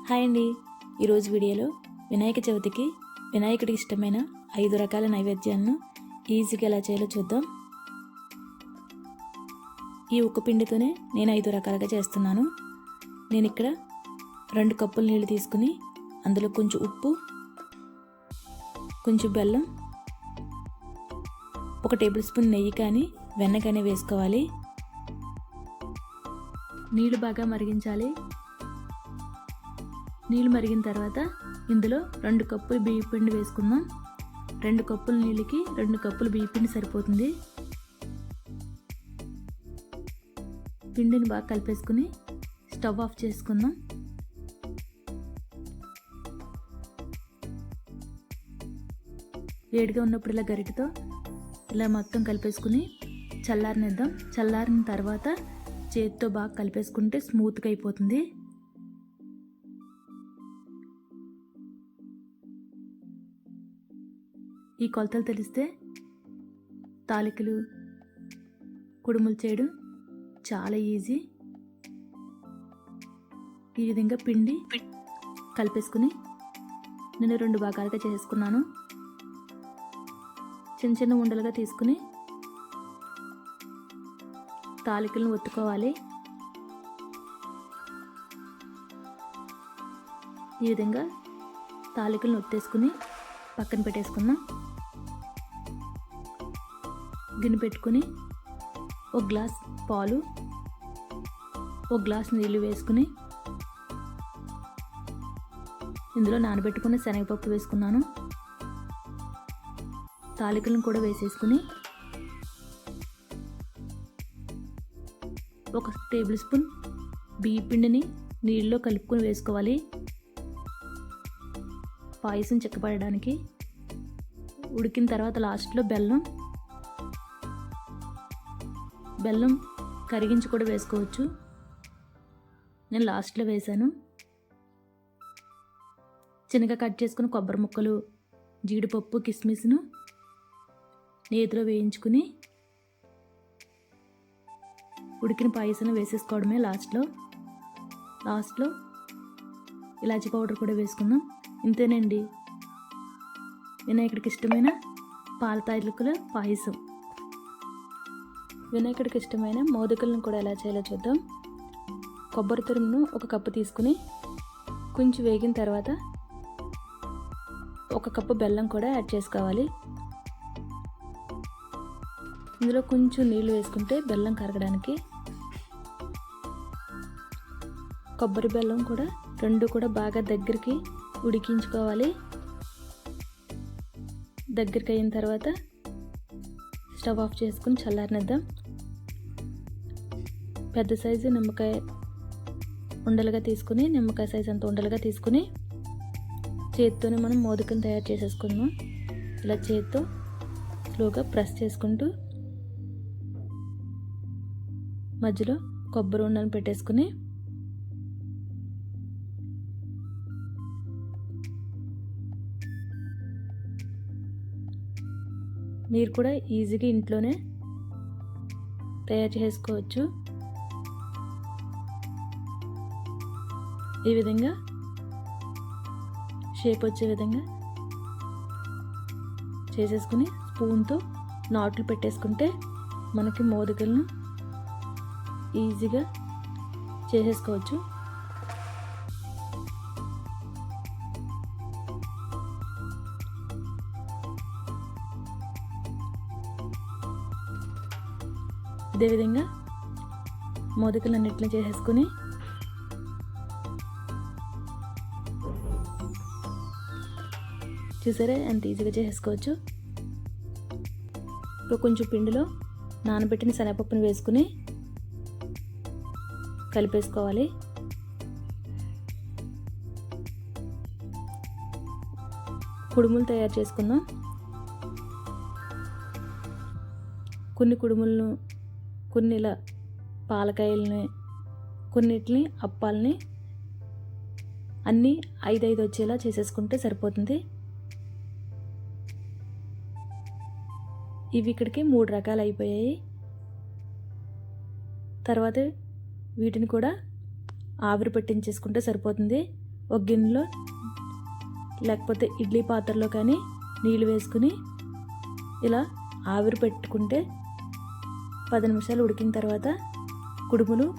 Hi అండి. ఈరోజు వీడియోలో వినాయక చవితికి వినాయకుడికి ఇష్టమైన 5 రకాల నైవేద్యాలను ఈజీగా ఎలా చేయాలో చూద్దాం. ఈ ఉక్క పిండితోనే నేను 5 రకాలుగా చేస్తున్నాను. నేను ఇక్కడ 2 కప్పుల నీళ్ళు తీసుకుని అందులో కొంచెం ఉప్పు, కొంచెం బెల్లం, 1 టేబుల్ స్పూన్ నెయ్యి కానీ వెన్న కానీ వేసుకోవాలి. నీళ్ళు బాగా మరిగించాలి. నీళ్ళు మరిగిన తర్వాత ఇందులో 2 కప్పులు బియ్య పిండి వేసుకుందాం. 2 కప్పుల నీళ్ళకి 2 కప్పులు బియ్య పిండి సరిపోతుంది. పిండిని బాగా కలిపేసుకుని స్టవ్ ఆఫ్ చేసుకుందాం. వేడిగా ఉన్నప్పుడు ఇలా గరిటెతో ఇలా మొత్తం కలిపేసుకుని చల్లారనిద్దాం. చల్లారిన తర్వాత చేతితో బాగా కలిపేసుకుంటే స్మూత్గా అయిపోతుంది. ఈ కొలతలు తెలిస్తే తాలికలు, కుడుములు చేయడం చాలా ఈజీ. ఈ విధంగా పిండి కలిపేసుకుని నేను 2 భాగాలుగా చేసుకున్నాను. చిన్న చిన్న ఉండలుగా తీసుకుని తాలికలను ఒత్తుకోవాలి. ఈ విధంగా తాలికలను ఒత్తేసుకుని పక్కన పెట్టేసుకుందాం. గిన్నె పెట్టుకుని 1 గ్లాస్ పాలు, 1 గ్లాస్ నీళ్ళు వేసుకుని ఇందులో నానబెట్టుకున్న శనగపప్పు వేసుకున్నాను. తాలికలను కూడా వేసేసుకుని 1 టేబుల్ స్పూన్ బియ్య పిండిని నీళ్ళలో కలుపుకొని వేసుకోవాలి. పాయసం చిక్కపడడానికి. ఉడికిన తర్వాత లాస్ట్లో బెల్లం కరిగించి కూడా వేసుకోవచ్చు. నేను లాస్ట్లో వేసాను. చిన్నగా కట్ చేసుకుని కొబ్బరి ముక్కలు, జీడిపప్పు, కిస్మిస్ను నేతిలో వేయించుకుని ఉడికిన పాయసం వేసేసుకోవడమే. లాస్ట్లో ఇలాచీ పౌడర్ కూడా వేసుకుందాం. ఇంతేనండి, వినాయకుడికి ఇష్టమైన పాల తాలికల పాయసం. వినాయకుడికి ఇష్టమైన మోదకులను కూడా ఎలా చేయాలో చూద్దాం. కొబ్బరి తురుమును 1 కప్పు తీసుకుని కొంచెం వేగిన తర్వాత 1 కప్పు బెల్లం కూడా యాడ్ చేసుకోవాలి. ఇందులో కొంచెం నీళ్ళు వేసుకుంటే బెల్లం కరగడానికి. కొబ్బరి బెల్లం కూడా 2 కూడా బాగా దగ్గరికి ఉడికించుకోవాలి. దగ్గరికి అయిన తర్వాత స్టవ్ ఆఫ్ చేసుకుని చల్లారనిద్దాం. పెద్ద సైజు నిమ్మకాయ ఉండలుగా తీసుకుని, నిమ్మకాయ సైజు అంత ఉండలుగా తీసుకుని చేతితోనే మనం మోదకం తయారు చేసేసుకుందాం. ఇలా చేతితో స్లోగా ప్రెస్ చేసుకుంటూ మధ్యలో కొబ్బరి ఉండలను పెట్టేసుకుని మీరు కూడా ఈజీగా ఇంట్లోనే తయారు చేసుకోవచ్చు. ఈ విధంగా షేప్ వచ్చే విధంగా చేసేసుకుని స్పూన్తో నాట్లు పెట్టేసుకుంటే మనకి మోదకలను ఈజీగా చేసేసుకోవచ్చు. ఇదే విధంగా మోదకలన్నిటిని చేసేసుకుని చూసారా ఎంత ఈజీగా చేసేసుకోవచ్చు. ఇప్పుడు కొంచెం పిండిలో నానబెట్టిన శనగపప్పును వేసుకుని కలిపేసుకోవాలి. కుడుములు తయారు చేసుకుందాం. కొన్ని కుడుములను, కొన్ని ఇలా పాలకాయలని, కొన్నిటిని అప్పాలని అన్నీ 5 వచ్చేలా చేసేసుకుంటే సరిపోతుంది. ఇవి ఇక్కడికి 3 రకాలు అయిపోయాయి. తర్వాత వీటిని కూడా ఆవిరి పట్టించేసుకుంటే సరిపోతుంది. ఒక గిన్నెలో లేకపోతే ఇడ్లీ పాత్రలో కానీ నీళ్ళు వేసుకుని ఇలా ఆవిరి పెట్టుకుంటే 10 నిమిషాలు ఉడికిన తర్వాత కుడుములు